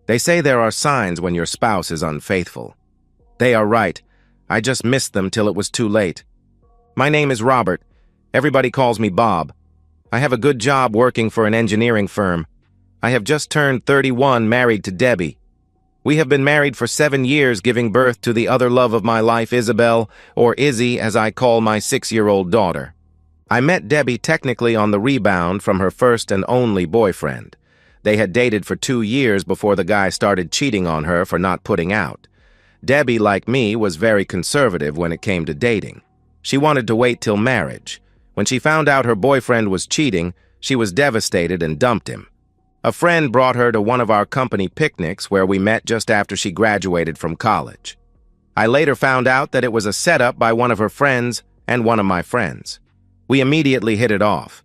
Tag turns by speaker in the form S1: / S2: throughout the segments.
S1: They say there are signs when your spouse is unfaithful. They are right. I just missed them till it was too late. My name is Robert. Everybody calls me Bob. I have a good job working for an engineering firm. I have just turned 31, married to Debbie. We have been married for 7 years, giving birth to the other love of my life, Isabel, or Izzy, as I call my 6-year-old daughter. I met Debbie technically on the rebound from her first and only boyfriend. They had dated for 2 years before the guy started cheating on her for not putting out. Debbie, like me, was very conservative when it came to dating. She wanted to wait till marriage. When she found out her boyfriend was cheating, she was devastated and dumped him. A friend brought her to one of our company picnics where we met just after she graduated from college. I later found out that it was a setup by one of her friends and one of my friends. We immediately hit it off.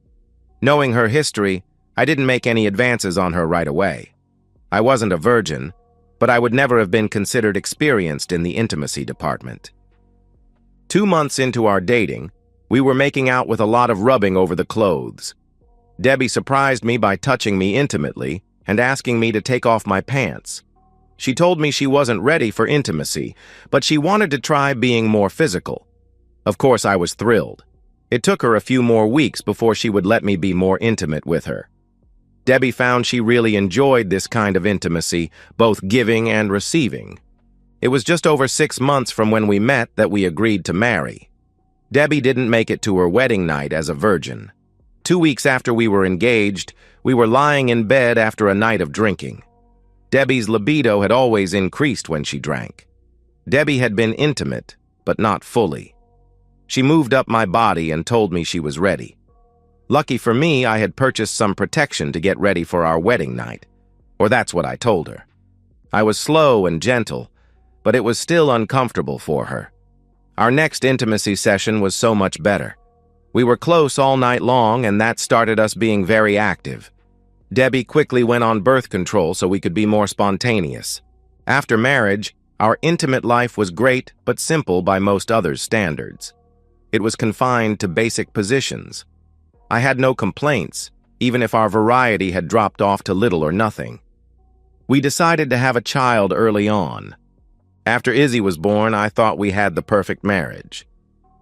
S1: Knowing her history, I didn't make any advances on her right away. I wasn't a virgin, but I would never have been considered experienced in the intimacy department. 2 months into our dating, we were making out with a lot of rubbing over the clothes. Debbie surprised me by touching me intimately and asking me to take off my pants. She told me she wasn't ready for intimacy, but she wanted to try being more physical. Of course, I was thrilled. It took her a few more weeks before she would let me be more intimate with her. Debbie found she really enjoyed this kind of intimacy, both giving and receiving. It was just over 6 months from when we met that we agreed to marry. Debbie didn't make it to her wedding night as a virgin. 2 weeks after we were engaged, we were lying in bed after a night of drinking. Debbie's libido had always increased when she drank. Debbie had been intimate, but not fully. She moved up my body and told me she was ready. Lucky for me, I had purchased some protection to get ready for our wedding night, or that's what I told her. I was slow and gentle, but it was still uncomfortable for her. Our next intimacy session was so much better. We were close all night long, and that started us being very active. Debbie quickly went on birth control so we could be more spontaneous. After marriage, our intimate life was great but simple by most others' standards. It was confined to basic positions. I had no complaints, even if our variety had dropped off to little or nothing. We decided to have a child early on. After Izzy was born, I thought we had the perfect marriage.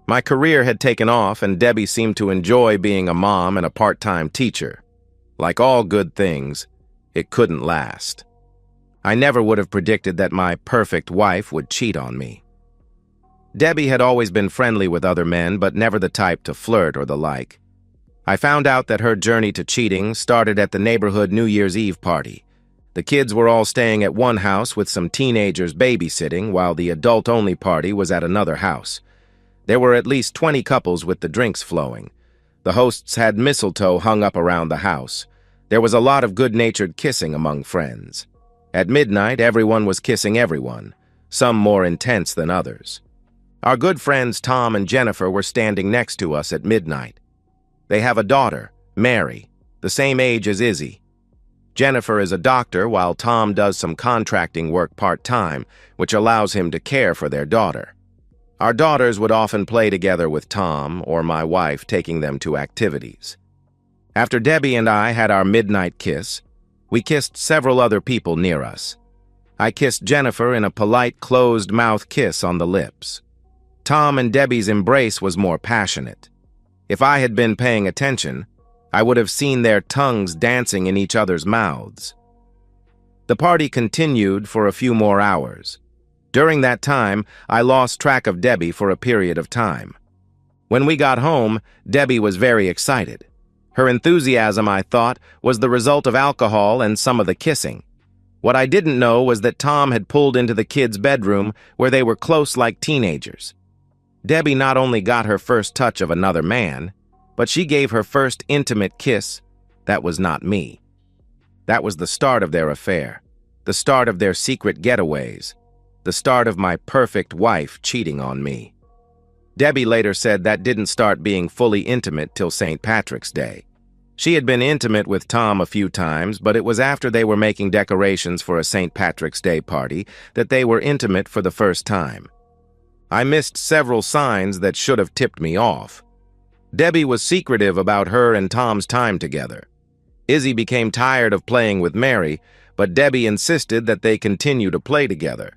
S1: My career had taken off, and Debbie seemed to enjoy being a mom and a part-time teacher. Like all good things, it couldn't last. I never would have predicted that my perfect wife would cheat on me. Debbie had always been friendly with other men, but never the type to flirt or the like. I found out that her journey to cheating started at the neighborhood New Year's Eve party. The kids were all staying at one house with some teenagers babysitting, while the adult-only party was at another house. There were at least 20 couples with the drinks flowing. The hosts had mistletoe hung up around the house. There was a lot of good-natured kissing among friends. At midnight, everyone was kissing everyone, some more intense than others. Our good friends Tom and Jennifer were standing next to us at midnight. They have a daughter, Mary, the same age as Izzy. Jennifer is a doctor, while Tom does some contracting work part-time, which allows him to care for their daughter. Our daughters would often play together with Tom or my wife, taking them to activities. After Debbie and I had our midnight kiss, we kissed several other people near us. I kissed Jennifer in a polite, closed-mouth kiss on the lips. Tom and Debbie's embrace was more passionate. If I had been paying attention, I would have seen their tongues dancing in each other's mouths. The party continued for a few more hours. During that time, I lost track of Debbie for a period of time. When we got home, Debbie was very excited. Her enthusiasm, I thought, was the result of alcohol and some of the kissing. What I didn't know was that Tom had pulled into the kids' bedroom where they were close like teenagers. Debbie not only got her first touch of another man, but she gave her first intimate kiss that was not me. That was the start of their affair, the start of their secret getaways, the start of my perfect wife cheating on me. Debbie later said that didn't start being fully intimate till St. Patrick's Day. She had been intimate with Tom a few times, but it was after they were making decorations for a St. Patrick's Day party that they were intimate for the first time. I missed several signs that should have tipped me off. Debbie was secretive about her and Tom's time together. Izzy became tired of playing with Mary, but Debbie insisted that they continue to play together.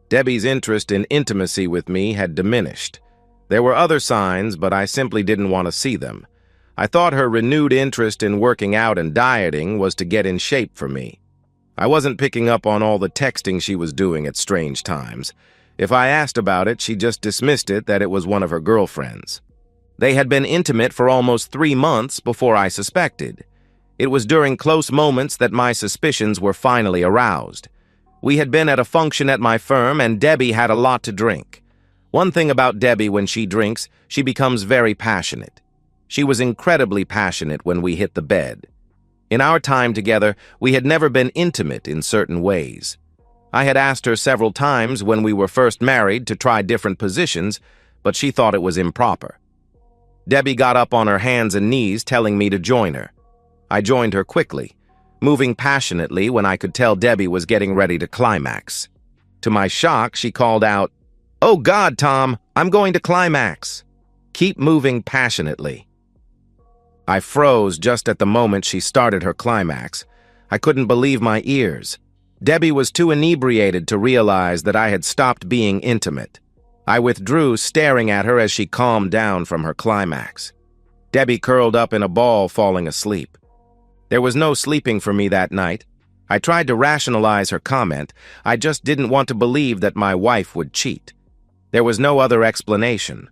S1: Debbie's interest in intimacy with me had diminished. There were other signs, but I simply didn't want to see them. I thought her renewed interest in working out and dieting was to get in shape for me. I wasn't picking up on all the texting she was doing at strange times. If I asked about it, she just dismissed it that it was one of her girlfriends. They had been intimate for almost 3 months before I suspected. It was during close moments that my suspicions were finally aroused. We had been at a function at my firm, and Debbie had a lot to drink. One thing about Debbie: when she drinks, she becomes very passionate. She was incredibly passionate when we hit the bed. In our time together, we had never been intimate in certain ways. I had asked her several times when we were first married to try different positions, but she thought it was improper. Debbie got up on her hands and knees, telling me to join her. I joined her quickly, moving passionately when I could tell Debbie was getting ready to climax. To my shock, she called out, "Oh God, Tom, I'm going to climax. Keep moving passionately." I froze just at the moment she started her climax. I couldn't believe my ears. Debbie was too inebriated to realize that I had stopped being intimate. I withdrew, staring at her as she calmed down from her climax. Debbie curled up in a ball, falling asleep. There was no sleeping for me that night. I tried to rationalize her comment. I just didn't want to believe that my wife would cheat. There was no other explanation.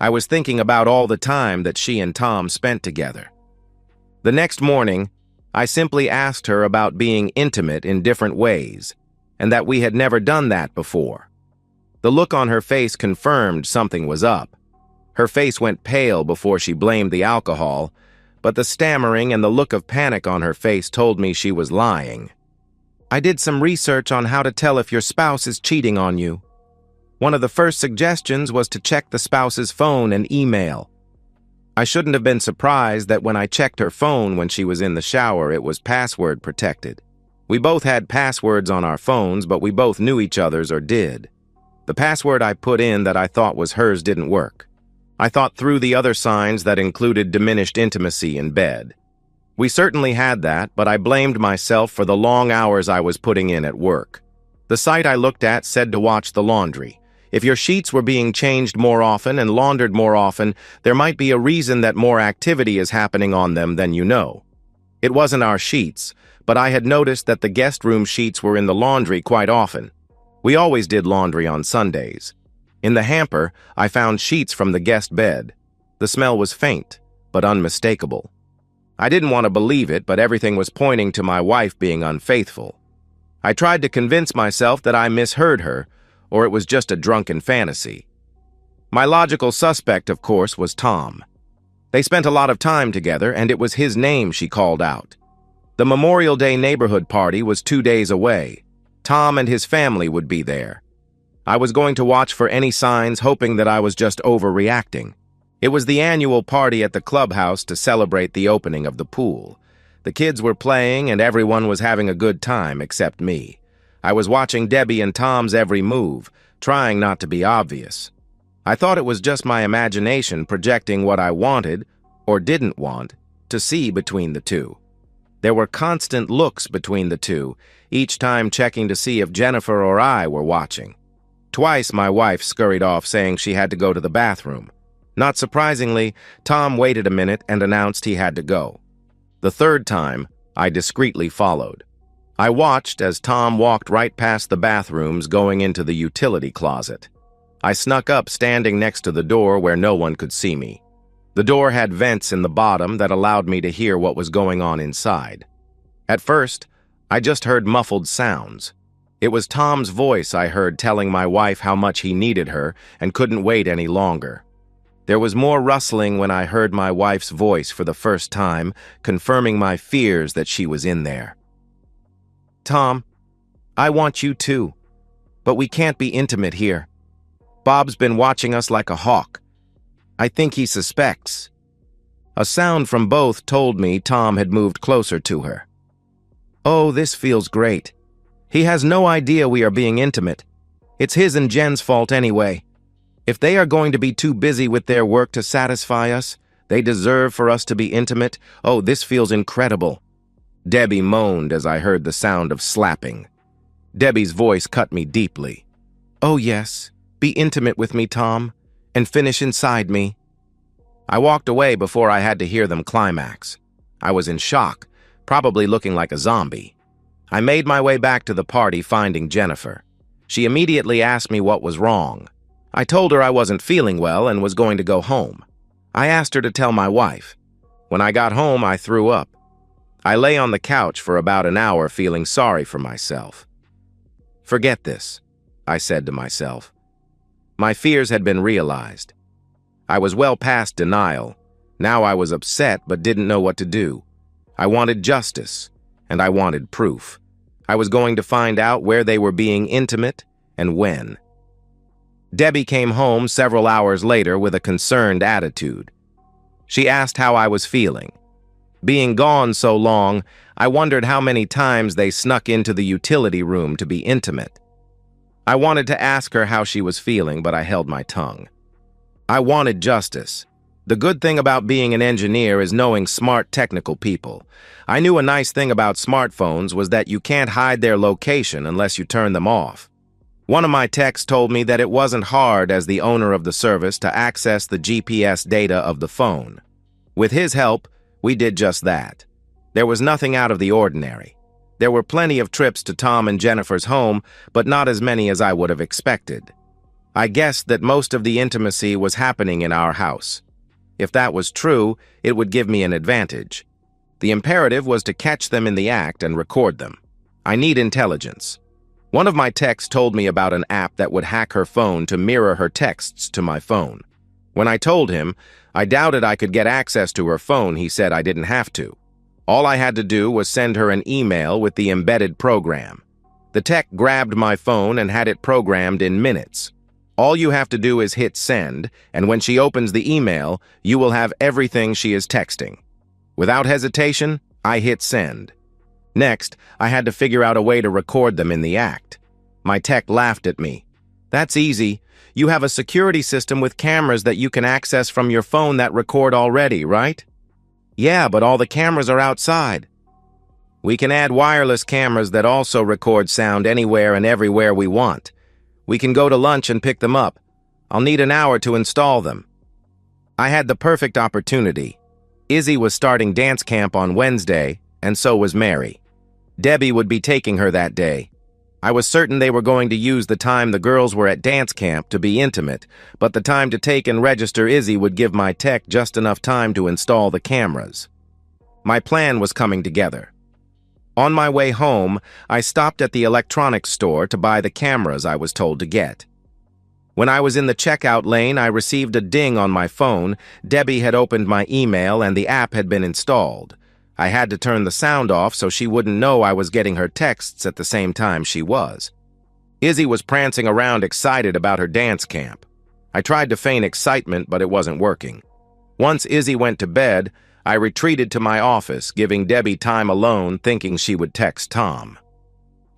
S1: I was thinking about all the time that she and Tom spent together. The next morning, I simply asked her about being intimate in different ways, and that we had never done that before. The look on her face confirmed something was up. Her face went pale before she blamed the alcohol, but the stammering and the look of panic on her face told me she was lying. "I did some research on how to tell if your spouse is cheating on you. One of the first suggestions was to check the spouse's phone and email. I shouldn't have been surprised that when I checked her phone when she was in the shower, it was password protected. We both had passwords on our phones, but we both knew each other's, or did. The password I put in that I thought was hers didn't work. I thought through the other signs that included diminished intimacy in bed. We certainly had that, but I blamed myself for the long hours I was putting in at work. The site I looked at said to watch the laundry. If your sheets were being changed more often and laundered more often, there might be a reason that more activity is happening on them than you know. It wasn't our sheets, but I had noticed that the guest room sheets were in the laundry quite often. We always did laundry on Sundays. In the hamper, I found sheets from the guest bed. The smell was faint, but unmistakable. I didn't want to believe it, but everything was pointing to my wife being unfaithful. I tried to convince myself that I misheard her, or it was just a drunken fantasy. My logical suspect, of course, was Tom. They spent a lot of time together, and it was his name she called out. The Memorial Day neighborhood party was 2 days away. Tom and his family would be there. I was going to watch for any signs, hoping that I was just overreacting. It was the annual party at the clubhouse to celebrate the opening of the pool. The kids were playing, and everyone was having a good time except me. I was watching Debbie and Tom's every move, trying not to be obvious. I thought it was just my imagination projecting what I wanted, or didn't want, to see between the two. There were constant looks between the two, each time checking to see if Jennifer or I were watching. Twice my wife scurried off, saying she had to go to the bathroom. Not surprisingly, Tom waited a minute and announced he had to go. The third time, I discreetly followed. I watched as Tom walked right past the bathrooms, going into the utility closet. I snuck up, standing next to the door where no one could see me. The door had vents in the bottom that allowed me to hear what was going on inside. At first, I just heard muffled sounds. It was Tom's voice I heard telling my wife how much he needed her and couldn't wait any longer. There was more rustling when I heard my wife's voice for the first time, confirming my fears that she was in there. "Tom, I want you too, but we can't be intimate here. Bob's been watching us like a hawk. I think he suspects." A sound from both told me Tom had moved closer to her. "Oh, this feels great. He has no idea we are being intimate. It's his and Jen's fault anyway. If they are going to be too busy with their work to satisfy us, they deserve for us to be intimate. Oh, this feels incredible." Debbie moaned as I heard the sound of slapping. Debbie's voice cut me deeply. "Oh yes, be intimate with me, Tom, and finish inside me." I walked away before I had to hear them climax. I was in shock, probably looking like a zombie. I made my way back to the party, finding Jennifer. She immediately asked me what was wrong. I told her I wasn't feeling well and was going to go home. I asked her to tell my wife. When I got home, I threw up. I lay on the couch for about an hour feeling sorry for myself. "Forget this," I said to myself. My fears had been realized. I was well past denial. Now I was upset but didn't know what to do. I wanted justice, and I wanted proof. I was going to find out where they were being intimate and when. Debbie came home several hours later with a concerned attitude. She asked how I was feeling. Being gone so long, I wondered how many times they snuck into the utility room to be intimate. I wanted to ask her how she was feeling, but I held my tongue. I wanted justice. The good thing about being an engineer is knowing smart technical people. I knew a nice thing about smartphones was that you can't hide their location unless you turn them off. One of my techs told me that it wasn't hard as the owner of the service to access the GPS data of the phone. With his help, we did just that. There was nothing out of the ordinary. There were plenty of trips to Tom and Jennifer's home, but not as many as I would have expected. I guessed that most of the intimacy was happening in our house. If that was true, it would give me an advantage. The imperative was to catch them in the act and record them. I need intelligence. One of my techs told me about an app that would hack her phone to mirror her texts to my phone. When I told him I doubted I could get access to her phone, he said I didn't have to. All I had to do was send her an email with the embedded program. The tech grabbed my phone and had it programmed in minutes. All you have to do is hit send, and when she opens the email, you will have everything she is texting. Without hesitation, I hit send. Next, I had to figure out a way to record them in the act. My tech laughed at me. "That's easy. You have a security system with cameras that you can access from your phone that record already, right?" "Yeah, but all the cameras are outside." "We can add wireless cameras that also record sound anywhere and everywhere we want. We can go to lunch and pick them up. I'll need an hour to install them." I had the perfect opportunity. Izzy was starting dance camp on Wednesday, and so was Mary. Debbie would be taking her that day. I was certain they were going to use the time the girls were at dance camp to be intimate, but the time to take and register Izzy would give my tech just enough time to install the cameras. My plan was coming together. On my way home, I stopped at the electronics store to buy the cameras I was told to get. When I was in the checkout lane, I received a ding on my phone. Debbie had opened my email and the app had been installed. I had to turn the sound off so she wouldn't know I was getting her texts at the same time she was. Izzy was prancing around excited about her dance camp. I tried to feign excitement, but it wasn't working. Once Izzy went to bed, I retreated to my office, giving Debbie time alone, thinking she would text Tom.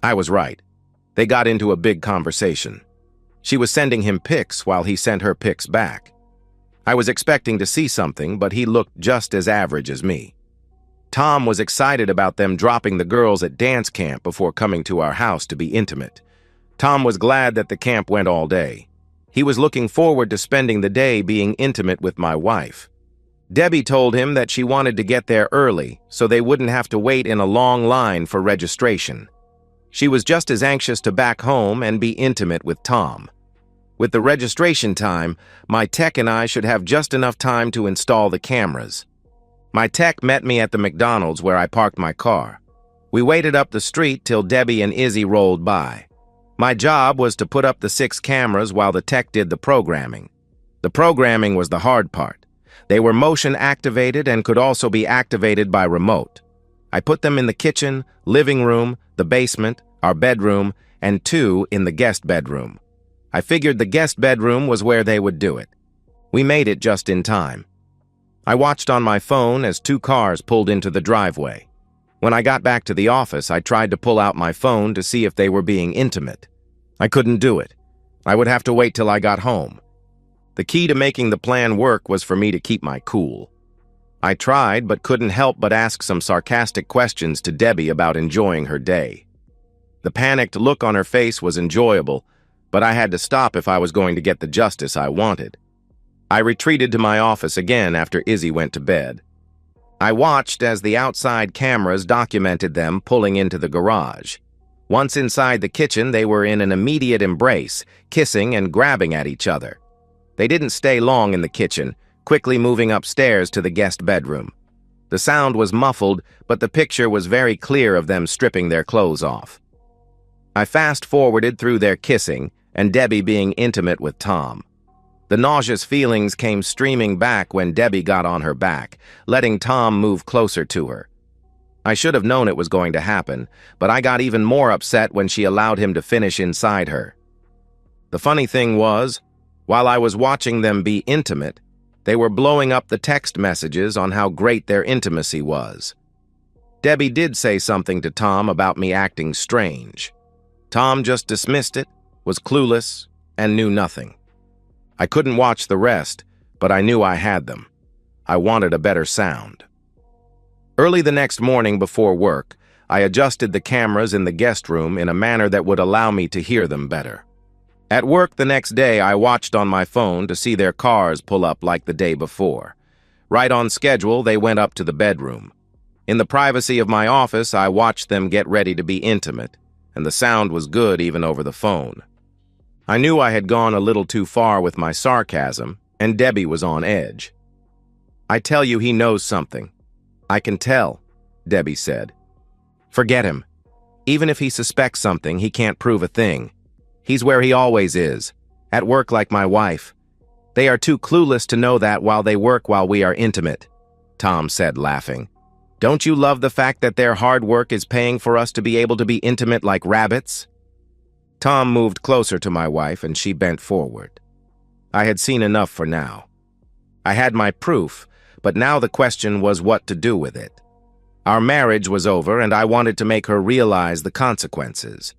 S1: I was right. They got into a big conversation. She was sending him pics while he sent her pics back. I was expecting to see something, but he looked just as average as me. Tom was excited about them dropping the girls at dance camp before coming to our house to be intimate. Tom was glad that the camp went all day. He was looking forward to spending the day being intimate with my wife. Debbie told him that she wanted to get there early so they wouldn't have to wait in a long line for registration. She was just as anxious to back home and be intimate with Tom. With the registration time, my tech and I should have just enough time to install the cameras. My tech met me at the McDonald's where I parked my car. We waited up the street till Debbie and Izzy rolled by. My job was to put up the 6 cameras while the tech did the programming. The programming was the hard part. They were motion activated and could also be activated by remote. I put them in the kitchen, living room, the basement, our bedroom, and 2 in the guest bedroom. I figured the guest bedroom was where they would do it. We made it just in time. I watched on my phone as 2 cars pulled into the driveway. When I got back to the office, I tried to pull out my phone to see if they were being intimate. I couldn't do it. I would have to wait till I got home. The key to making the plan work was for me to keep my cool. I tried, but couldn't help but ask some sarcastic questions to Debbie about enjoying her day. The panicked look on her face was enjoyable, but I had to stop if I was going to get the justice I wanted. I retreated to my office again after Izzy went to bed. I watched as the outside cameras documented them pulling into the garage. Once inside the kitchen, they were in an immediate embrace, kissing and grabbing at each other. They didn't stay long in the kitchen, quickly moving upstairs to the guest bedroom. The sound was muffled, but the picture was very clear of them stripping their clothes off. I fast-forwarded through their kissing and Debbie being intimate with Tom. The nauseous feelings came streaming back when Debbie got on her back, letting Tom move closer to her. I should have known it was going to happen, but I got even more upset when she allowed him to finish inside her. The funny thing was, while I was watching them be intimate, they were blowing up the text messages on how great their intimacy was. Debbie did say something to Tom about me acting strange. Tom just dismissed it, was clueless, and knew nothing. I couldn't watch the rest, but I knew I had them. I wanted a better sound. Early the next morning before work, I adjusted the cameras in the guest room in a manner that would allow me to hear them better. At work the next day, I watched on my phone to see their cars pull up like the day before. Right on schedule, they went up to the bedroom. In the privacy of my office, I watched them get ready to be intimate, and the sound was good even over the phone. I knew I had gone a little too far with my sarcasm, and Debbie was on edge. "I tell you he knows something. I can tell," Debbie said. "Forget him. Even if he suspects something, he can't prove a thing. He's where he always is, at work like my wife. They are too clueless to know that while they work while we are intimate," Tom said, laughing. "Don't you love the fact that their hard work is paying for us to be able to be intimate like rabbits?" Tom moved closer to my wife and she bent forward. I had seen enough for now. I had my proof, but now the question was what to do with it. Our marriage was over and I wanted to make her realize the consequences.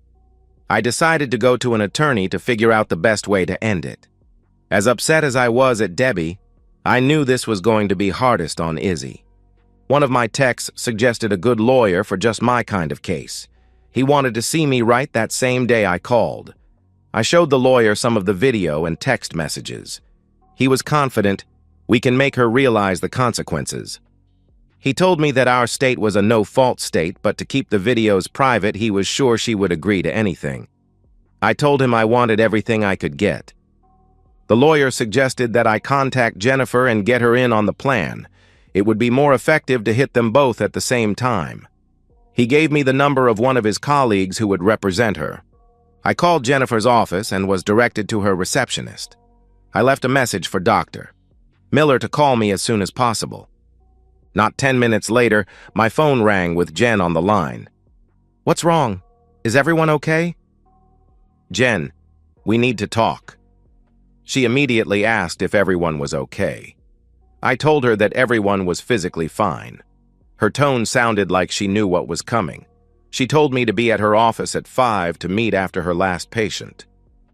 S1: I decided to go to an attorney to figure out the best way to end it. As upset as I was at Debbie, I knew this was going to be hardest on Izzy. One of my techs suggested a good lawyer for just my kind of case. He wanted to see me right that same day I called. I showed the lawyer some of the video and text messages. He was confident, "We can make her realize the consequences." He told me that our state was a no-fault state, but to keep the videos private, he was sure she would agree to anything. I told him I wanted everything I could get. The lawyer suggested that I contact Jennifer and get her in on the plan. It would be more effective to hit them both at the same time. He gave me the number of one of his colleagues who would represent her. I called Jennifer's office and was directed to her receptionist. I left a message for Dr. Miller to call me as soon as possible. Not 10 minutes later, my phone rang with Jen on the line. "What's wrong? Is everyone okay?" "Jen, we need to talk." She immediately asked if everyone was okay. I told her that everyone was physically fine. Her tone sounded like she knew what was coming. She told me to be at her office at 5 to meet after her last patient.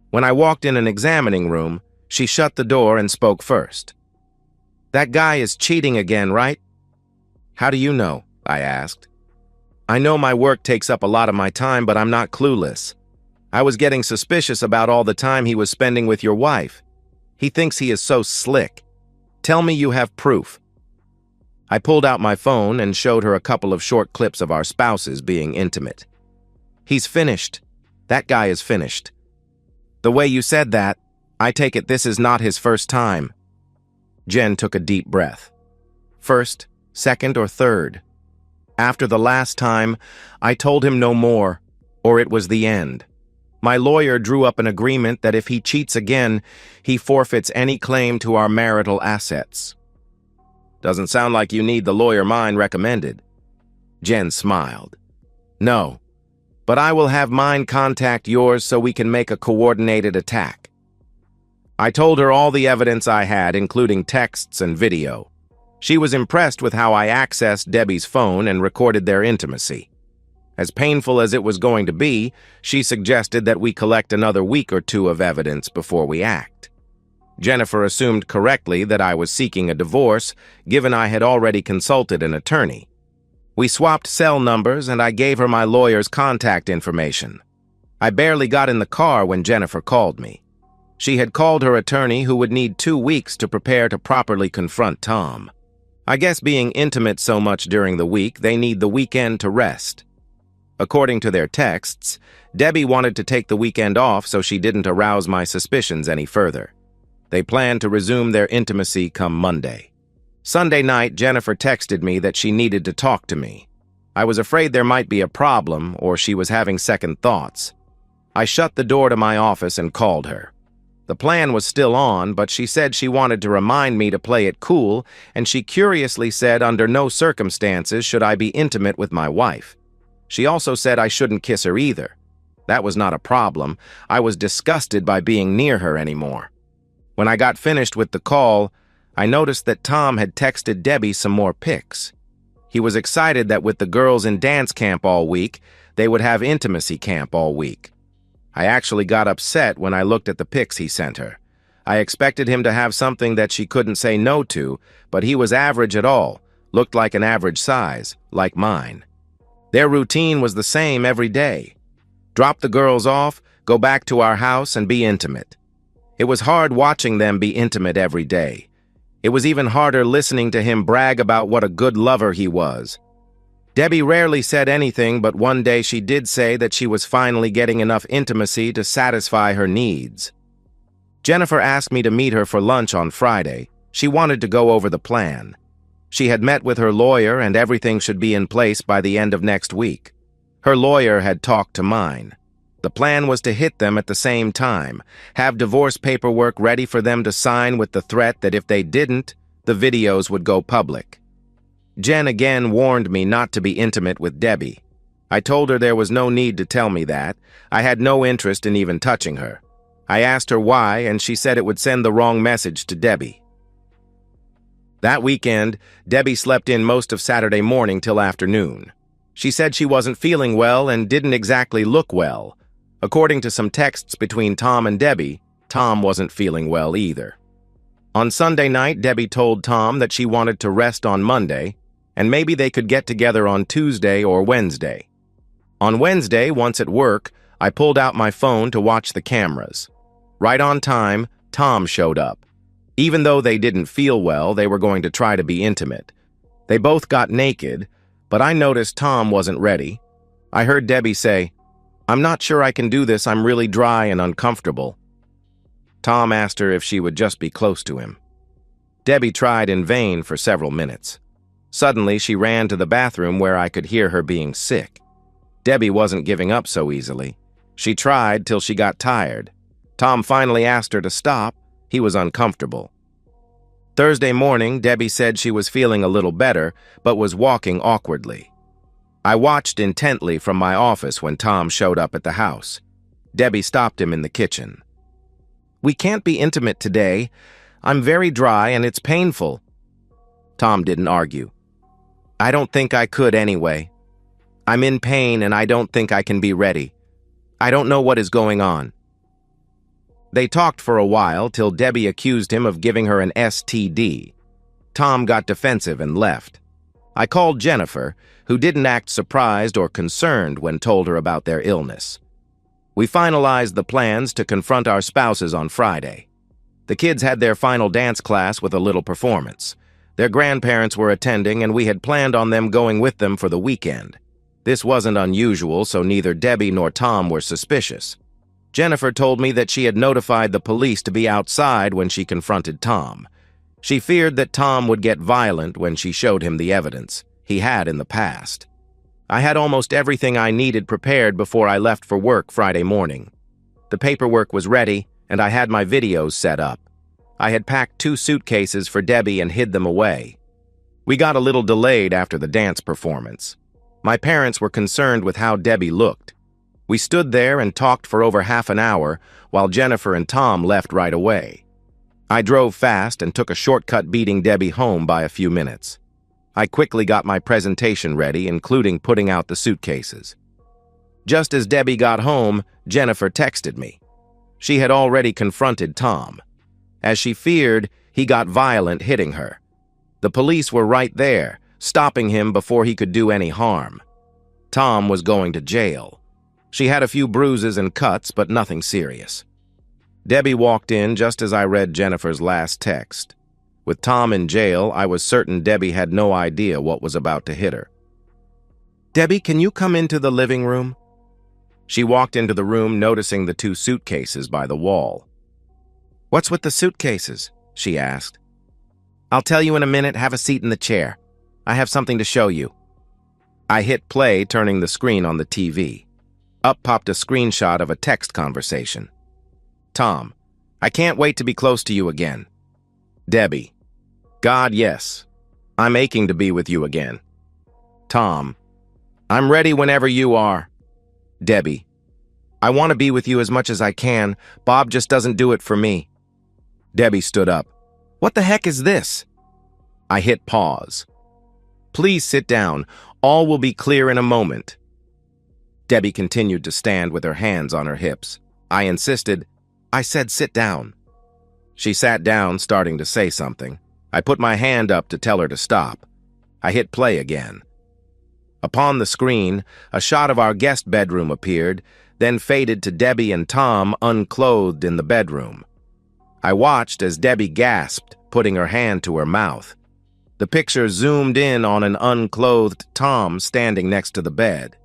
S1: When I walked in an examining room, she shut the door and spoke first. "That guy is cheating again, right?" "How do you know?" I asked. "I know my work takes up a lot of my time, but I'm not clueless. I was getting suspicious about all the time he was spending with your wife. He thinks he is so slick. Tell me you have proof." I pulled out my phone and showed her a couple of short clips of our spouses being intimate. "He's finished. That guy is finished." "The way you said that, I take it this is not his first time." Jen took a deep breath. "First, second, or third? After the last time, I told him no more, or it was the end. My lawyer drew up an agreement that if he cheats again, he forfeits any claim to our marital assets." "Doesn't sound like you need the lawyer mine recommended." Jen smiled. "No, but I will have mine contact yours so we can make a coordinated attack." I told her all the evidence I had, including texts and video. She was impressed with how I accessed Debbie's phone and recorded their intimacy. As painful as it was going to be, she suggested that we collect another week or two of evidence before we act. Jennifer assumed correctly that I was seeking a divorce, given I had already consulted an attorney. We swapped cell numbers and I gave her my lawyer's contact information. I barely got in the car when Jennifer called me. She had called her attorney who would need 2 weeks to prepare to properly confront Tom. I guess being intimate so much during the week, they need the weekend to rest. According to their texts, Debbie wanted to take the weekend off so she didn't arouse my suspicions any further. They planned to resume their intimacy come Monday. Sunday night, Jennifer texted me that she needed to talk to me. I was afraid there might be a problem or she was having second thoughts. I shut the door to my office and called her. The plan was still on, but she said she wanted to remind me to play it cool, and she curiously said under no circumstances should I be intimate with my wife. She also said I shouldn't kiss her either. That was not a problem. I was disgusted by being near her anymore. When I got finished with the call, I noticed that Tom had texted Debbie some more pics. He was excited that with the girls in dance camp all week, they would have intimacy camp all week. I actually got upset when I looked at the pics he sent her. I expected him to have something that she couldn't say no to, but he was average at all, looked like an average size, like mine. Their routine was the same every day. Drop the girls off, go back to our house, and be intimate. It was hard watching them be intimate every day. It was even harder listening to him brag about what a good lover he was. Debbie rarely said anything, but one day she did say that she was finally getting enough intimacy to satisfy her needs. Jennifer asked me to meet her for lunch on Friday. She wanted to go over the plan. She had met with her lawyer and everything should be in place by the end of next week. Her lawyer had talked to mine. The plan was to hit them at the same time, have divorce paperwork ready for them to sign with the threat that if they didn't, the videos would go public. Jen again warned me not to be intimate with Debbie. I told her there was no need to tell me that. I had no interest in even touching her. I asked her why, and she said it would send the wrong message to Debbie. That weekend, Debbie slept in most of Saturday morning till afternoon. She said she wasn't feeling well and didn't exactly look well. According to some texts between Tom and Debbie, Tom wasn't feeling well either. On Sunday night, Debbie told Tom that she wanted to rest on Monday, and maybe they could get together on Tuesday or Wednesday. On Wednesday, once at work, I pulled out my phone to watch the cameras. Right on time, Tom showed up. Even though they didn't feel well, they were going to try to be intimate. They both got naked, but I noticed Tom wasn't ready. I heard Debbie say, "I'm not sure I can do this, I'm really dry and uncomfortable." Tom asked her if she would just be close to him. Debbie tried in vain for several minutes. Suddenly, she ran to the bathroom where I could hear her being sick. Debbie wasn't giving up so easily. She tried till she got tired. Tom finally asked her to stop. He was uncomfortable. Thursday morning, Debbie said she was feeling a little better, but was walking awkwardly. I watched intently from my office when Tom showed up at the house. Debbie stopped him in the kitchen. "We can't be intimate today. I'm very dry and it's painful." Tom didn't argue. "I don't think I could anyway. I'm in pain and I don't think I can be ready. I don't know what is going on." They talked for a while till Debbie accused him of giving her an STD. Tom got defensive and left. I called Jennifer, who didn't act surprised or concerned when told her about their illness. We finalized the plans to confront our spouses on Friday. The kids had their final dance class with a little performance. Their grandparents were attending and we had planned on them going with them for the weekend. This wasn't unusual, so neither Debbie nor Tom were suspicious. Jennifer told me that she had notified the police to be outside when she confronted Tom. She feared that Tom would get violent when she showed him the evidence. He had in the past. I had almost everything I needed prepared before I left for work Friday morning. The paperwork was ready, and I had my videos set up. I had packed 2 suitcases for Debbie and hid them away. We got a little delayed after the dance performance. My parents were concerned with how Debbie looked. We stood there and talked for over half an hour while Jennifer and Tom left right away. I drove fast and took a shortcut beating Debbie home by a few minutes. I quickly got my presentation ready, including putting out the suitcases. Just as Debbie got home, Jennifer texted me. She had already confronted Tom. As she feared, he got violent, hitting her. The police were right there, stopping him before he could do any harm. Tom was going to jail. She had a few bruises and cuts, but nothing serious. Debbie walked in just as I read Jennifer's last text. With Tom in jail, I was certain Debbie had no idea what was about to hit her. "Debbie, can you come into the living room?" She walked into the room, noticing the 2 suitcases by the wall. "What's with the suitcases?" she asked. "I'll tell you in a minute. Have a seat in the chair. I have something to show you." I hit play, turning the screen on the TV. Up popped a screenshot of a text conversation. Tom, "I can't wait to be close to you again." Debbie, "God, yes. I'm aching to be with you again." Tom, "I'm ready whenever you are." Debbie, "I want to be with you as much as I can. Bob just doesn't do it for me." Debbie stood up. "What the heck is this?" I hit pause. "Please sit down. All will be clear in a moment." Debbie continued to stand with her hands on her hips. I insisted. "I said sit down." She sat down, starting to say something. I put my hand up to tell her to stop. I hit play again. Upon the screen, a shot of our guest bedroom appeared, then faded to Debbie and Tom unclothed in the bedroom. I watched as Debbie gasped, putting her hand to her mouth. The picture zoomed in on an unclothed Tom standing next to the bed.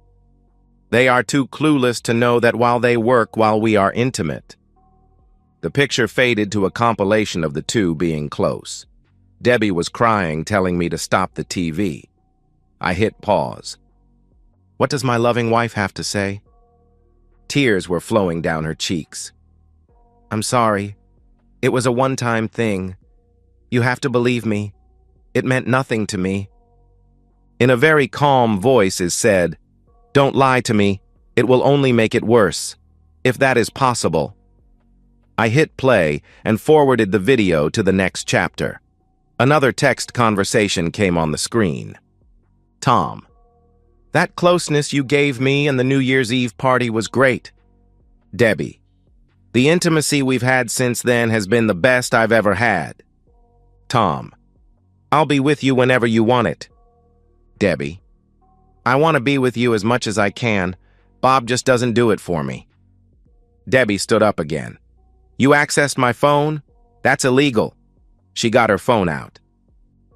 S1: They are too clueless to know that while they work while we are intimate. The picture faded to a compilation of the 2 being close. Debbie was crying, telling me to stop the TV. I hit pause. What does my loving wife have to say? Tears were flowing down her cheeks. "I'm sorry. It was a one-time thing. You have to believe me. It meant nothing to me." In a very calm voice is said, "Don't lie to me. It will only make it worse, if that is possible." I hit play and forwarded the video to the next chapter. Another text conversation came on the screen. Tom, "That closeness you gave me and the New Year's Eve party was great." Debbie, "The intimacy we've had since then has been the best I've ever had." Tom, "I'll be with you whenever you want it." Debbie, "I want to be with you as much as I can. Bob just doesn't do it for me." Debbie stood up again. "You accessed my phone? That's illegal." She got her phone out.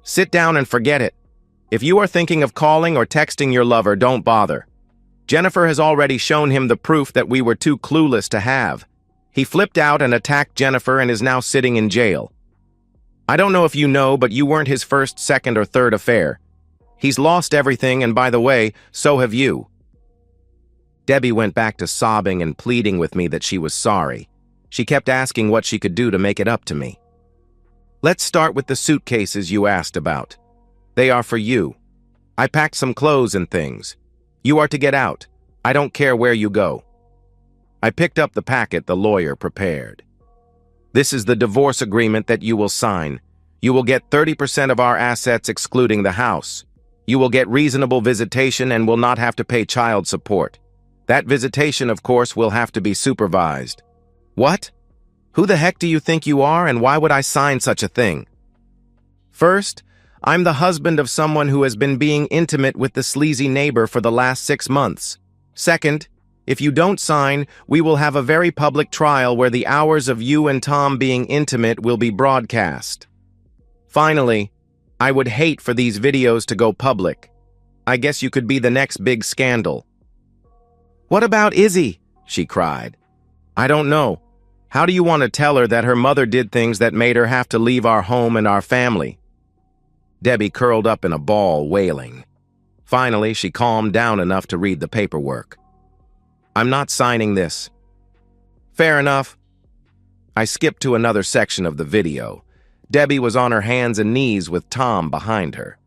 S1: "Sit down and forget it. If you are thinking of calling or texting your lover, don't bother. Jennifer has already shown him the proof that we were too clueless to have. He flipped out and attacked Jennifer and is now sitting in jail. I don't know if you know, but you weren't his first, second, or third affair. He's lost everything, and by the way, so have you." Debbie went back to sobbing and pleading with me that she was sorry. She kept asking what she could do to make it up to me. "Let's start with the suitcases you asked about. They are for you. I packed some clothes and things. You are to get out. I don't care where you go." I picked up the packet the lawyer prepared. "This is the divorce agreement that you will sign. You will get 30% of our assets excluding the house. You will get reasonable visitation and will not have to pay child support. That visitation, of course, will have to be supervised." "What? Who the heck do you think you are, and why would I sign such a thing?" "First, I'm the husband of someone who has been being intimate with the sleazy neighbor for the last 6 months. Second, if you don't sign, we will have a very public trial where the hours of you and Tom being intimate will be broadcast. Finally, I would hate for these videos to go public. I guess you could be the next big scandal." "What about Izzy?" she cried. "I don't know. How do you want to tell her that her mother did things that made her have to leave our home and our family?" Debbie curled up in a ball, wailing. Finally, she calmed down enough to read the paperwork. "I'm not signing this." "Fair enough." I skipped to another section of the video. Debbie was on her hands and knees with Tom behind her.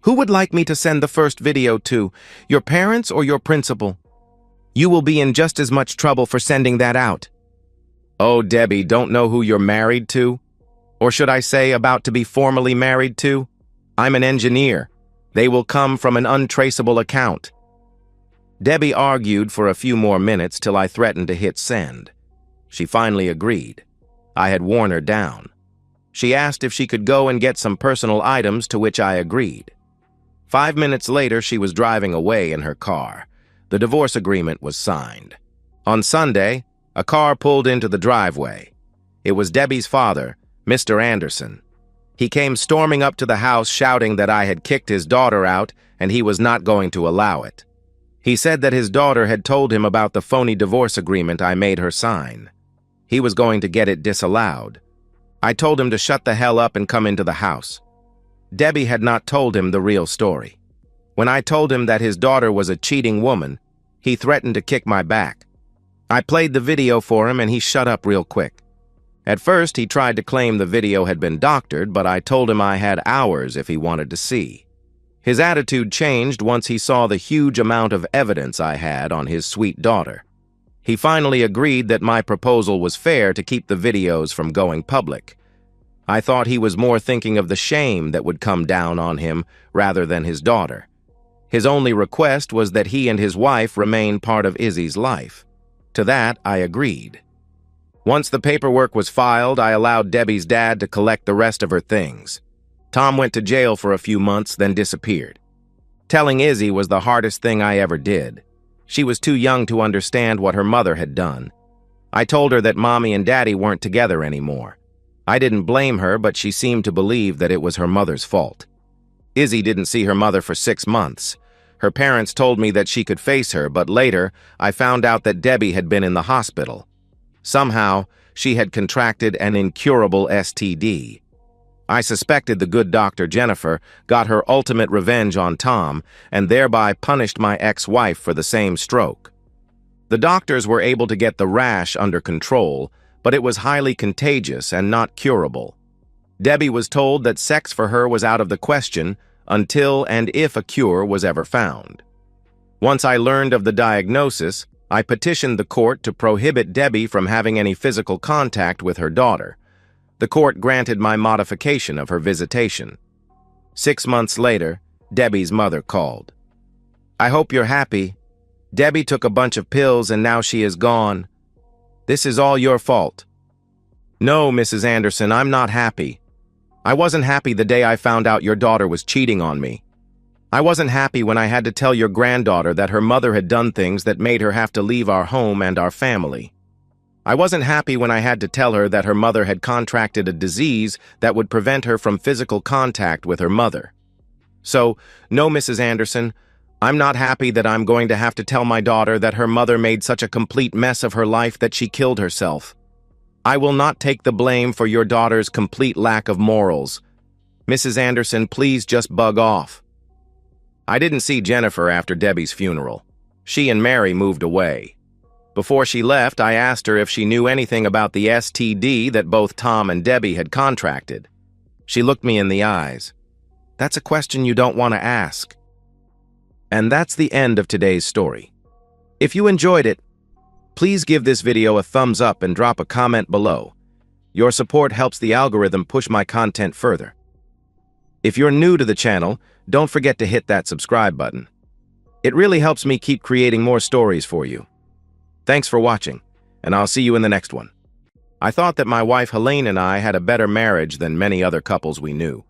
S1: "Who would like me to send the first video to, your parents or your principal? You will be in just as much trouble for sending that out." "Oh, Debbie, don't know who you're married to? Or should I say about to be formally married to? I'm an engineer. They will come from an untraceable account." Debbie argued for a few more minutes till I threatened to hit send. She finally agreed. I had worn her down. She asked if she could go and get some personal items, to which I agreed. 5 minutes later, she was driving away in her car. The divorce agreement was signed. On Sunday, a car pulled into the driveway. It was Debbie's father, Mr. Anderson. He came storming up to the house shouting that I had kicked his daughter out and he was not going to allow it. He said that his daughter had told him about the phony divorce agreement I made her sign. He was going to get it disallowed. I told him to shut the hell up and come into the house. Debbie had not told him the real story. When I told him that his daughter was a cheating woman, he threatened to kick my back. I played the video for him and he shut up real quick. At first, he tried to claim the video had been doctored, but I told him I had hours if he wanted to see. His attitude changed once he saw the huge amount of evidence I had on his sweet daughter. He finally agreed that my proposal was fair to keep the videos from going public. I thought he was more thinking of the shame that would come down on him rather than his daughter. His only request was that he and his wife remain part of Izzy's life. To that, I agreed. Once the paperwork was filed, I allowed Debbie's dad to collect the rest of her things. Tom went to jail for a few months, then disappeared. Telling Izzy was the hardest thing I ever did. She was too young to understand what her mother had done. I told her that Mommy and Daddy weren't together anymore. I didn't blame her, but she seemed to believe that it was her mother's fault. Izzy didn't see her mother for 6 months. Her parents told me that she could face her, but later I found out that Debbie had been in the hospital. Somehow, she had contracted an incurable STD. I suspected the good doctor Jennifer got her ultimate revenge on Tom and thereby punished my ex-wife for the same stroke. The doctors were able to get the rash under control, but it was highly contagious and not curable. Debbie was told that sex for her was out of the question until and if a cure was ever found. Once I learned of the diagnosis, I petitioned the court to prohibit Debbie from having any physical contact with her daughter. The court granted my modification of her visitation. 6 months later, Debbie's mother called. "I hope you're happy. Debbie took a bunch of pills and now she is gone. This is all your fault." "No, Mrs. Anderson, I'm not happy. I wasn't happy the day I found out your daughter was cheating on me. I wasn't happy when I had to tell your granddaughter that her mother had done things that made her have to leave our home and our family. I wasn't happy when I had to tell her that her mother had contracted a disease that would prevent her from physical contact with her mother. So, no, Mrs. Anderson, I'm not happy that I'm going to have to tell my daughter that her mother made such a complete mess of her life that she killed herself. I will not take the blame for your daughter's complete lack of morals. Mrs. Anderson, please just bug off." I didn't see Jennifer after Debbie's funeral. She and Mary moved away. Before she left, I asked her if she knew anything about the STD that both Tom and Debbie had contracted. She looked me in the eyes. "That's a question you don't want to ask." And that's the end of today's story. If you enjoyed it, please give this video a thumbs up and drop a comment below. Your support helps the algorithm push my content further. If you're new to the channel, don't forget to hit that subscribe button. It really helps me keep creating more stories for you. Thanks for watching, and I'll see you in the next one. I thought that my wife Helene and I had a better marriage than many other couples we knew.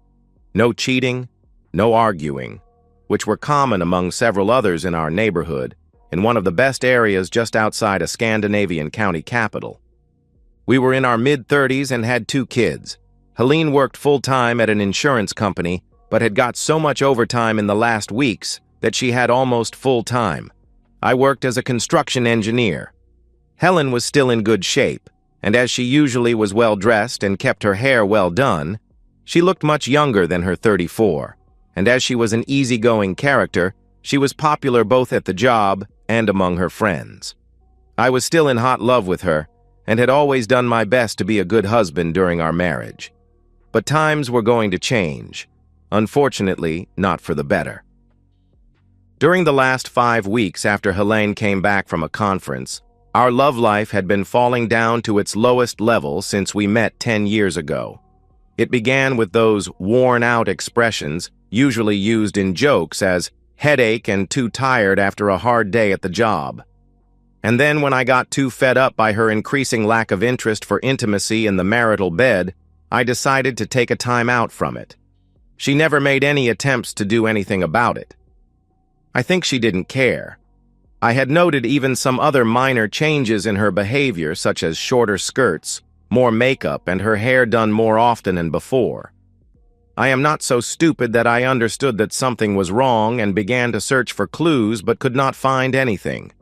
S1: No cheating, no arguing, which were common among several others in our neighborhood, in one of the best areas just outside a Scandinavian county capital. We were in our mid-30s and had 2 kids. Helene worked full-time at an insurance company, but had got so much overtime in the last weeks that she had almost full-time. I worked as a construction engineer. Helen was still in good shape, and as she usually was well-dressed and kept her hair well done, she looked much younger than her 34, and as she was an easygoing character, she was popular both at the job and among her friends. I was still in hot love with her, and had always done my best to be a good husband during our marriage. But times were going to change, unfortunately, not for the better. During the last 5 weeks after Helene came back from a conference, our love life had been falling down to its lowest level since we met 10 years ago. It began with those worn-out expressions, usually used in jokes as headache and too tired after a hard day at the job. And then when I got too fed up by her increasing lack of interest for intimacy in the marital bed, I decided to take a time out from it. She never made any attempts to do anything about it. I think she didn't care. I had noted even some other minor changes in her behavior, such as shorter skirts, more makeup, and her hair done more often than before. I am not so stupid that I understood that something was wrong and began to search for clues but could not find anything.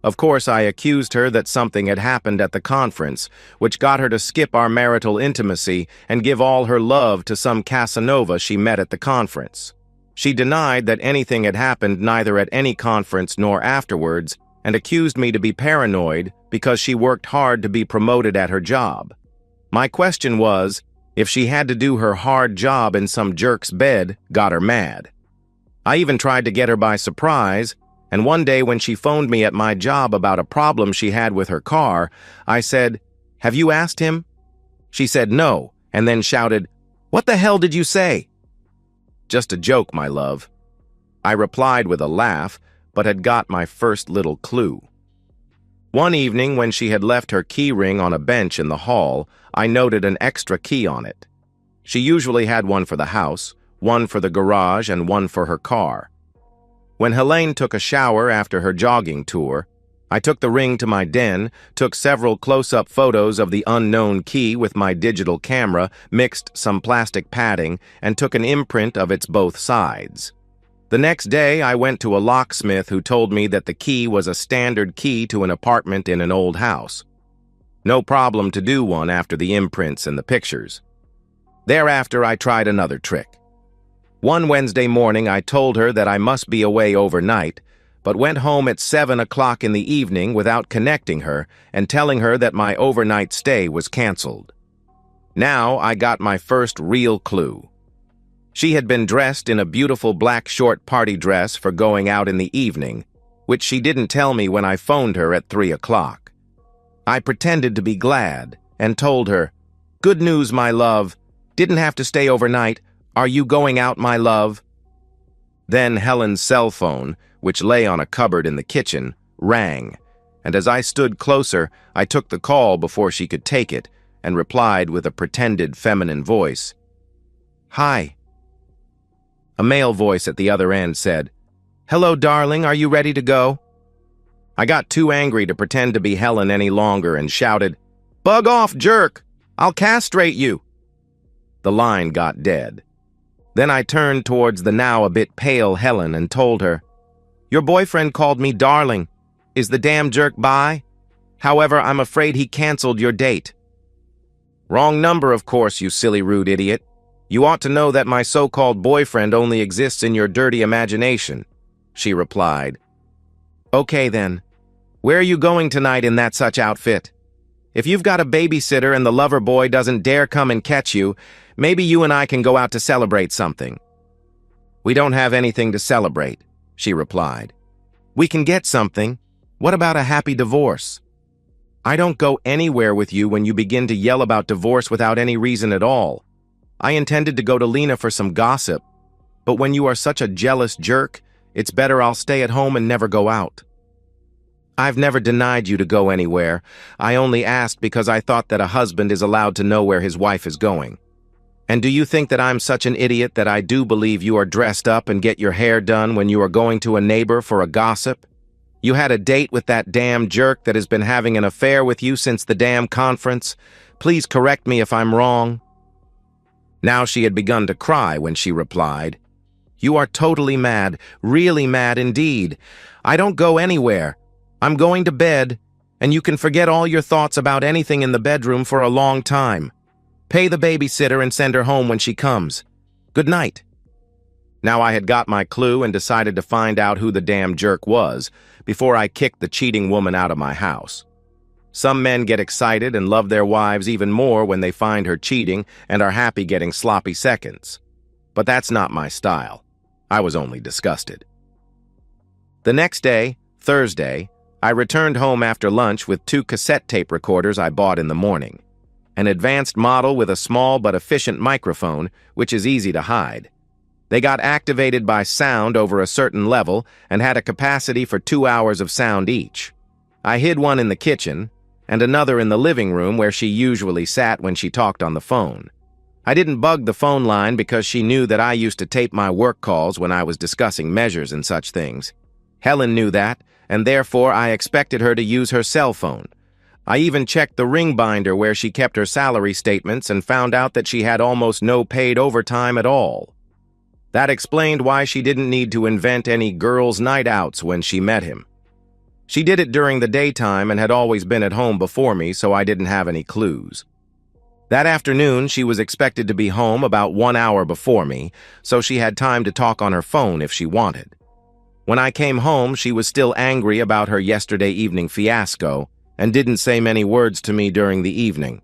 S1: Of course, I accused her that something had happened at the conference, which got her to skip our marital intimacy and give all her love to some Casanova she met at the conference. She denied that anything had happened neither at any conference nor afterwards, and accused me to be paranoid because she worked hard to be promoted at her job. My question was, if she had to do her hard job in some jerk's bed, got her mad. I even tried to get her by surprise, and one day when she phoned me at my job about a problem she had with her car, I said, "Have you asked him?" She said no, and then shouted, "What the hell did you say?" "Just a joke, my love." I replied with a laugh, but had got my first little clue. One evening, when she had left her key ring on a bench in the hall, I noted an extra key on it. She usually had one for the house, one for the garage, and one for her car. When Helene took a shower after her jogging tour, I took the ring to my den, took several close-up photos of the unknown key with my digital camera, mixed some plastic padding, and took an imprint of its both sides. The next day, I went to a locksmith who told me that the key was a standard key to an apartment in an old house. No problem to do one after the imprints and the pictures. Thereafter, I tried another trick. One Wednesday morning, I told her that I must be away overnight, but went home at 7 o'clock in the evening without connecting her and telling her that my overnight stay was canceled. Now I got my first real clue. She had been dressed in a beautiful black short party dress for going out in the evening, which she didn't tell me when I phoned her at 3 o'clock. I pretended to be glad and told her, "Good news, my love. Didn't have to stay overnight. Are you going out, my love?" Then Helen's cell phone, which lay on a cupboard in the kitchen, rang, and as I stood closer, I took the call before she could take it and replied with a pretended feminine voice, "Hi." A male voice at the other end said, "Hello, darling, are you ready to go?" I got too angry to pretend to be Helen any longer and shouted, "Bug off, jerk! I'll castrate you!" The line got dead. Then I turned towards the now a bit pale Helen and told her, "Your boyfriend called me darling. Is the damn jerk by? However, I'm afraid he canceled your date." "Wrong number, of course, you silly rude idiot. You ought to know that my so-called boyfriend only exists in your dirty imagination," she replied. "Okay then. Where are you going tonight in that such outfit? If you've got a babysitter and the lover boy doesn't dare come and catch you, maybe you and I can go out to celebrate something." "We don't have anything to celebrate," she replied. "We can get something. What about a happy divorce?" "I don't go anywhere with you when you begin to yell about divorce without any reason at all. I intended to go to Lena for some gossip, but when you are such a jealous jerk, it's better I'll stay at home and never go out." "I've never denied you to go anywhere. I only asked because I thought that a husband is allowed to know where his wife is going. And do you think that I'm such an idiot that I do believe you are dressed up and get your hair done when you are going to a neighbor for a gossip? You had a date with that damn jerk that has been having an affair with you since the damn conference. Please correct me if I'm wrong." Now she had begun to cry when she replied, "You are totally mad, really mad indeed. I don't go anywhere. I'm going to bed, and you can forget all your thoughts about anything in the bedroom for a long time. Pay the babysitter and send her home when she comes. Good night." Now I had got my clue and decided to find out who the damn jerk was before I kicked the cheating woman out of my house. Some men get excited and love their wives even more when they find her cheating and are happy getting sloppy seconds. But that's not my style. I was only disgusted. The next day, Thursday, I returned home after lunch with 2 cassette tape recorders I bought in the morning. An advanced model with a small but efficient microphone, which is easy to hide. They got activated by sound over a certain level and had a capacity for 2 hours of sound each. I hid one in the kitchen, and another in the living room where she usually sat when she talked on the phone. I didn't bug the phone line because she knew that I used to tape my work calls when I was discussing measures and such things. Helen knew that, and therefore I expected her to use her cell phone. I even checked the ring binder where she kept her salary statements and found out that she had almost no paid overtime at all. That explained why she didn't need to invent any girls' night outs when she met him. She did it during the daytime and had always been at home before me, so I didn't have any clues. That afternoon, she was expected to be home about 1 hour before me, so she had time to talk on her phone if she wanted. When I came home, she was still angry about her yesterday evening fiasco and didn't say many words to me during the evening.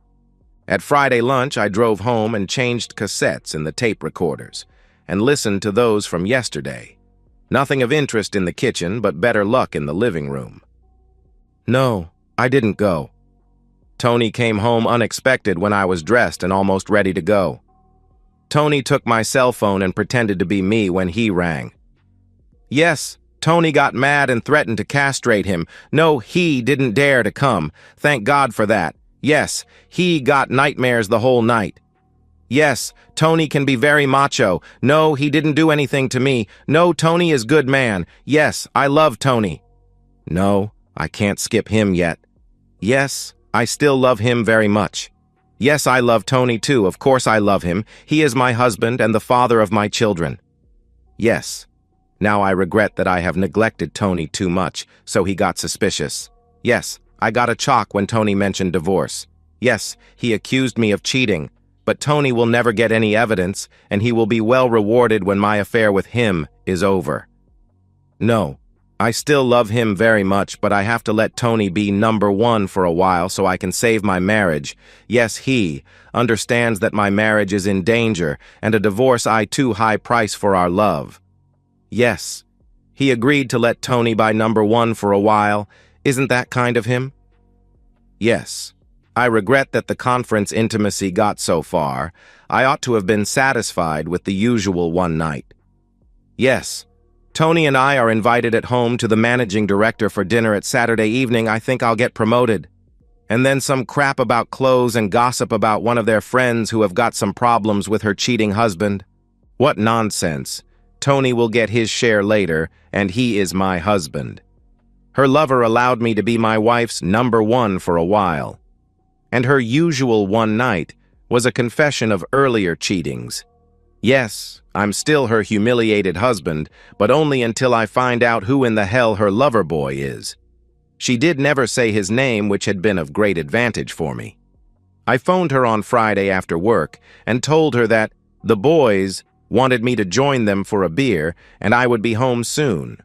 S1: At Friday lunch, I drove home and changed cassettes in the tape recorders and listened to those from yesterday. Nothing of interest in the kitchen, but better luck in the living room. No, I didn't go. Tony came home unexpected when I was dressed and almost ready to go. Tony took my cell phone and pretended to be me when he rang. Yes, Tony got mad and threatened to castrate him. No, he didn't dare to come. Thank God for that. Yes, he got nightmares the whole night. Yes, Tony can be very macho. No, he didn't do anything to me. No, Tony is good man. Yes, I love Tony. No, I can't skip him yet. Yes, I still love him very much. Yes, I love Tony too. Of course I love him. He is my husband and the father of my children. Yes. Now I regret that I have neglected Tony too much, so he got suspicious. Yes, I got a shock when Tony mentioned divorce. Yes, he accused me of cheating. But Tony will never get any evidence, and he will be well rewarded when my affair with him is over. No, I still love him very much, but I have to let Tony be number one for a while so I can save my marriage. Yes, he understands that my marriage is in danger, and a divorce I too high price for our love. Yes, he agreed to let Tony by number one for a while. Isn't that kind of him? Yes. I regret that the conference intimacy got so far. I ought to have been satisfied with the usual one night. Yes, Tony and I are invited at home to the managing director for dinner at Saturday evening. I think I'll get promoted. And then some crap about clothes and gossip about one of their friends who have got some problems with her cheating husband. What nonsense. Tony will get his share later, and he is my husband. Her lover allowed me to be my wife's number one for a while. And her usual one night was a confession of earlier cheatings. Yes, I'm still her humiliated husband, but only until I find out who in the hell her lover boy is. She did never say his name, which had been of great advantage for me. I phoned her on Friday after work and told her that the boys wanted me to join them for a beer and I would be home soon.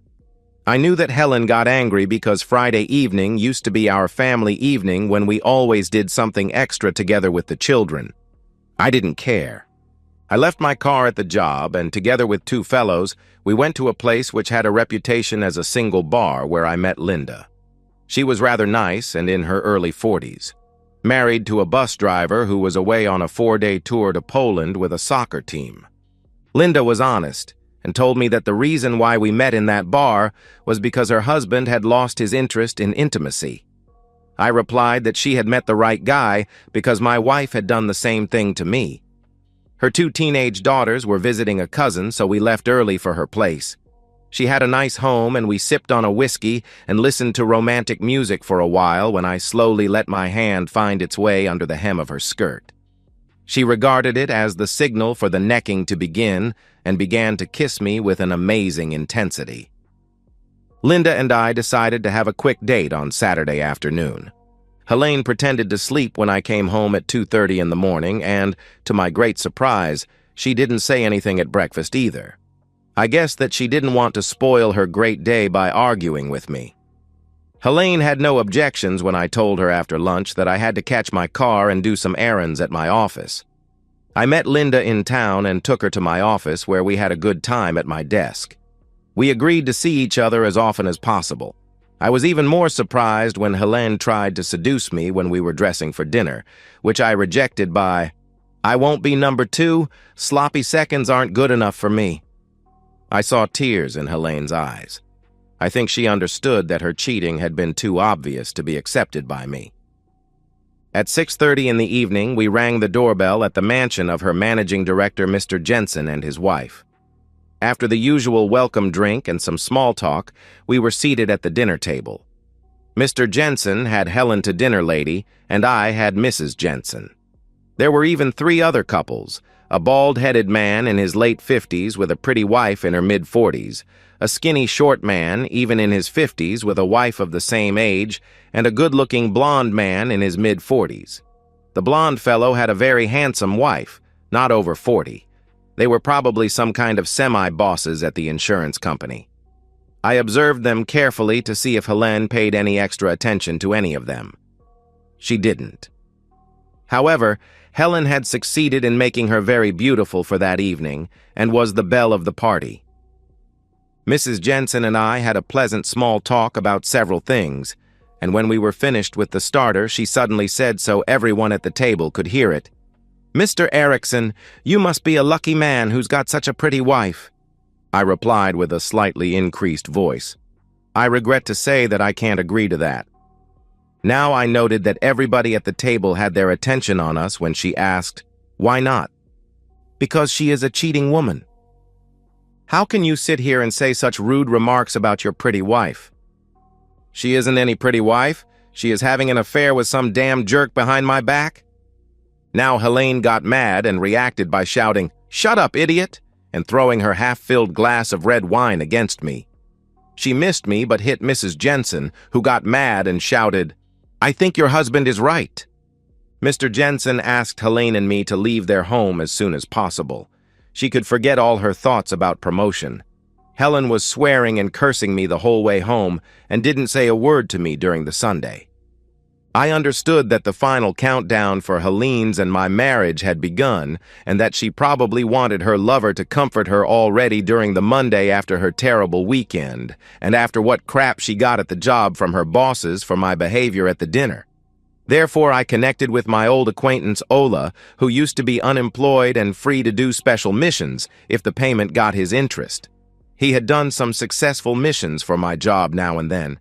S1: I knew that Helen got angry because Friday evening used to be our family evening when we always did something extra together with the children. I didn't care. I left my car at the job and together with two fellows, we went to a place which had a reputation as a single bar where I met Linda. She was rather nice and in her early 40s, married to a bus driver who was away on a 4-day tour to Poland with a soccer team. Linda was honest and told me that the reason why we met in that bar was because her husband had lost his interest in intimacy. I replied that she had met the right guy because my wife had done the same thing to me. Her 2 teenage daughters were visiting a cousin, so we left early for her place. She had a nice home and we sipped on a whiskey and listened to romantic music for a while when I slowly let my hand find its way under the hem of her skirt. She regarded it as the signal for the necking to begin and began to kiss me with an amazing intensity. Linda and I decided to have a quick date on Saturday afternoon. Helene pretended to sleep when I came home at 2:30 in the morning and, to my great surprise, she didn't say anything at breakfast either. I guess that she didn't want to spoil her great day by arguing with me. Helene had no objections when I told her after lunch that I had to catch my car and do some errands at my office. I met Linda in town and took her to my office where we had a good time at my desk. We agreed to see each other as often as possible. I was even more surprised when Helene tried to seduce me when we were dressing for dinner, which I rejected by, "I won't be number 2, sloppy seconds aren't good enough for me." I saw tears in Helene's eyes. I think she understood that her cheating had been too obvious to be accepted by me. At 6:30 in the evening, we rang the doorbell at the mansion of her managing director, Mr. Jensen, and his wife. After the usual welcome drink and some small talk, we were seated at the dinner table. Mr. Jensen had Helen to dinner lady, and I had Mrs. Jensen. There were even 3 other couples, a bald-headed man in his late 50s with a pretty wife in her mid-40s, a skinny short man, even in his 50s, with a wife of the same age, and a good-looking blonde man in his mid-40s. The blonde fellow had a very handsome wife, not over 40. They were probably some kind of semi-bosses at the insurance company. I observed them carefully to see if Helene paid any extra attention to any of them. She didn't. However, Helen had succeeded in making her very beautiful for that evening and was the belle of the party. Mrs. Jensen and I had a pleasant small talk about several things, and when we were finished with the starter, she suddenly said so everyone at the table could hear it, "Mr. Erickson, you must be a lucky man who's got such a pretty wife." I replied with a slightly increased voice, "I regret to say that I can't agree to that." Now I noted that everybody at the table had their attention on us when she asked, "Why not?" "Because she is a cheating woman." "How can you sit here and say such rude remarks about your pretty wife?" "She isn't any pretty wife. She is having an affair with some damn jerk behind my back." Now Helene got mad and reacted by shouting, "Shut up, idiot!" and throwing her half-filled glass of red wine against me. She missed me but hit Mrs. Jensen, who got mad and shouted, "I think your husband is right." Mr. Jensen asked Helene and me to leave their home as soon as possible. She could forget all her thoughts about promotion. Helen was swearing and cursing me the whole way home and didn't say a word to me during the Sunday. I understood that the final countdown for Helene's and my marriage had begun, and that she probably wanted her lover to comfort her already during the Monday after her terrible weekend, and after what crap she got at the job from her bosses for my behavior at the dinner. Therefore, I connected with my old acquaintance Ola, who used to be unemployed and free to do special missions if the payment got his interest. He had done some successful missions for my job now and then.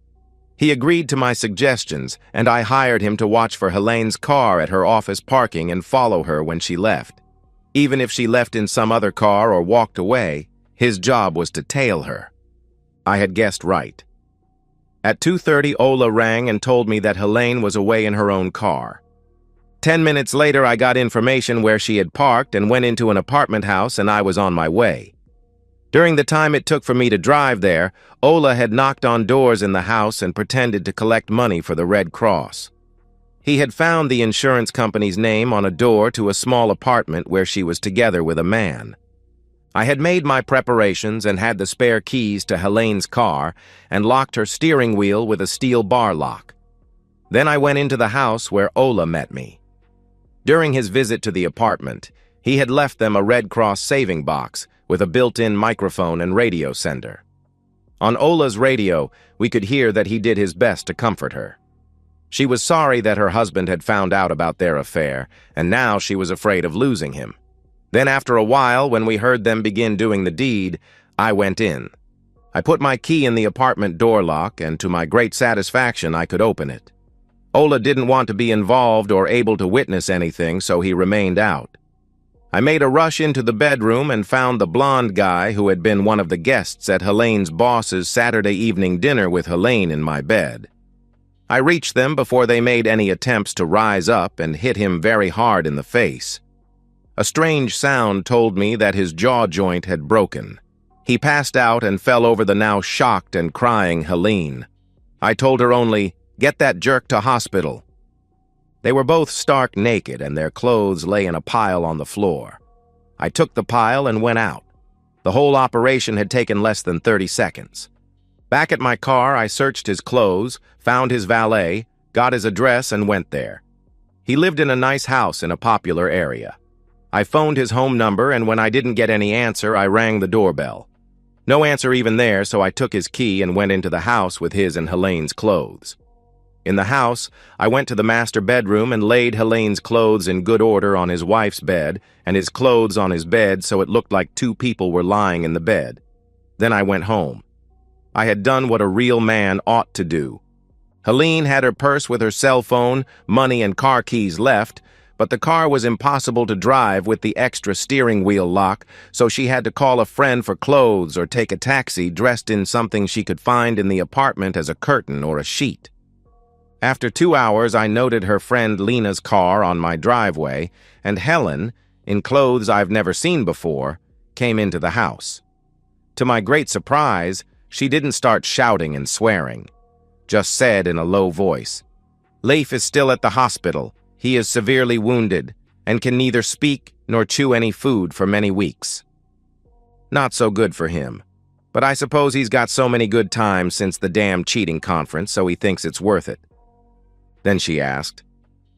S1: He agreed to my suggestions, and I hired him to watch for Helene's car at her office parking and follow her when she left. Even if she left in some other car or walked away, his job was to tail her. I had guessed right. At 2:30, Ola rang and told me that Helene was away in her own car. 10 minutes later, I got information where she had parked and went into an apartment house, and I was on my way. During the time it took for me to drive there, Ola had knocked on doors in the house and pretended to collect money for the Red Cross. He had found the insurance company's name on a door to a small apartment where she was together with a man. I had made my preparations and had the spare keys to Helene's car and locked her steering wheel with a steel bar lock. Then I went into the house where Ola met me. During his visit to the apartment, he had left them a Red Cross saving box with a built-in microphone and radio sender. On Ola's radio, we could hear that he did his best to comfort her. She was sorry that her husband had found out about their affair, and now she was afraid of losing him. Then after a while, when we heard them begin doing the deed, I went in. I put my key in the apartment door lock, and to my great satisfaction, I could open it. Ola didn't want to be involved or able to witness anything, so he remained out. I made a rush into the bedroom and found the blonde guy who had been one of the guests at Helene's boss's Saturday evening dinner with Helene in my bed. I reached them before they made any attempts to rise up and hit him very hard in the face. A strange sound told me that his jaw joint had broken. He passed out and fell over the now shocked and crying Helene. I told her only, "Get that jerk to hospital." They were both stark naked and their clothes lay in a pile on the floor. I took the pile and went out. The whole operation had taken less than 30 seconds. Back at my car, I searched his clothes, found his valet, got his address, and went there. He lived in a nice house in a popular area. I phoned his home number, and when I didn't get any answer, I rang the doorbell. No answer even there, so I took his key and went into the house with his and Helene's clothes. In the house, I went to the master bedroom and laid Helene's clothes in good order on his wife's bed and his clothes on his bed so it looked like 2 people were lying in the bed. Then I went home. I had done what a real man ought to do. Helene had her purse with her cell phone, money, and car keys left, but the car was impossible to drive with the extra steering wheel lock, so she had to call a friend for clothes or take a taxi dressed in something she could find in the apartment as a curtain or a sheet. After 2 hours, I noted her friend Lena's car on my driveway, and Helen, in clothes I've never seen before, came into the house. To my great surprise, she didn't start shouting and swearing, just said in a low voice, "Leif is still at the hospital. He is severely wounded and can neither speak nor chew any food for many weeks." Not so good for him, but I suppose he's got so many good times since the damn cheating conference, so he thinks it's worth it. Then she asked,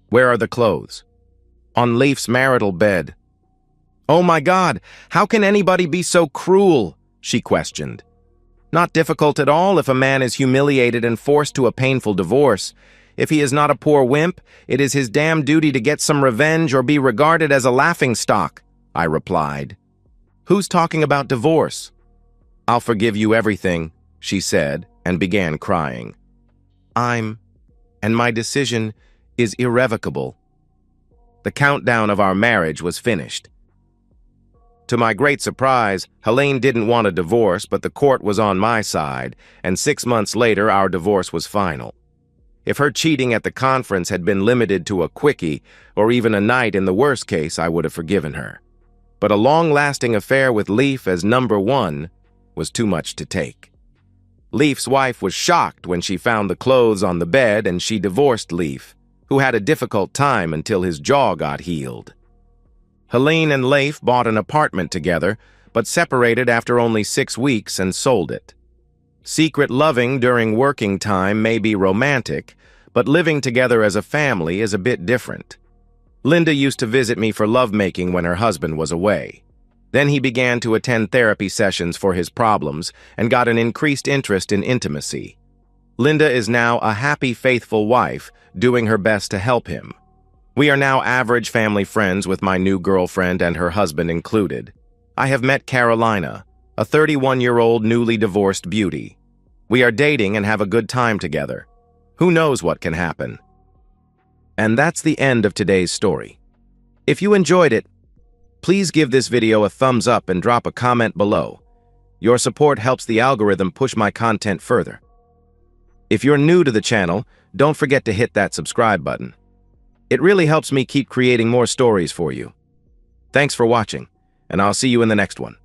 S1: "Where are the clothes?" "On Leif's marital bed." "Oh my God, how can anybody be so cruel?" she questioned. "Not difficult at all if a man is humiliated and forced to a painful divorce. If he is not a poor wimp, it is his damn duty to get some revenge or be regarded as a laughingstock," I replied. "Who's talking about divorce?" "I'll forgive you everything," she said, and began crying. And my decision is irrevocable. The countdown of our marriage was finished. To my great surprise, Helene didn't want a divorce, but the court was on my side, and 6 months later our divorce was final. If her cheating at the conference had been limited to a quickie, or even a night in the worst case, I would have forgiven her. But a long-lasting affair with Leif as number one was too much to take. Leif's wife was shocked when she found the clothes on the bed, and she divorced Leif, who had a difficult time until his jaw got healed. Helene and Leif bought an apartment together, but separated after only 6 weeks and sold it. Secret loving during working time may be romantic, but living together as a family is a bit different. Linda used to visit me for lovemaking when her husband was away. Then he began to attend therapy sessions for his problems and got an increased interest in intimacy. Linda is now a happy, faithful wife, doing her best to help him. We are now average family friends with my new girlfriend and her husband included. I have met Carolina, a 31-year-old newly divorced beauty. We are dating and have a good time together. Who knows what can happen? And that's the end of today's story. If you enjoyed it, please give this video a thumbs up and drop a comment below. Your support helps the algorithm push my content further. If you're new to the channel, don't forget to hit that subscribe button. It really helps me keep creating more stories for you. Thanks for watching, and I'll see you in the next one.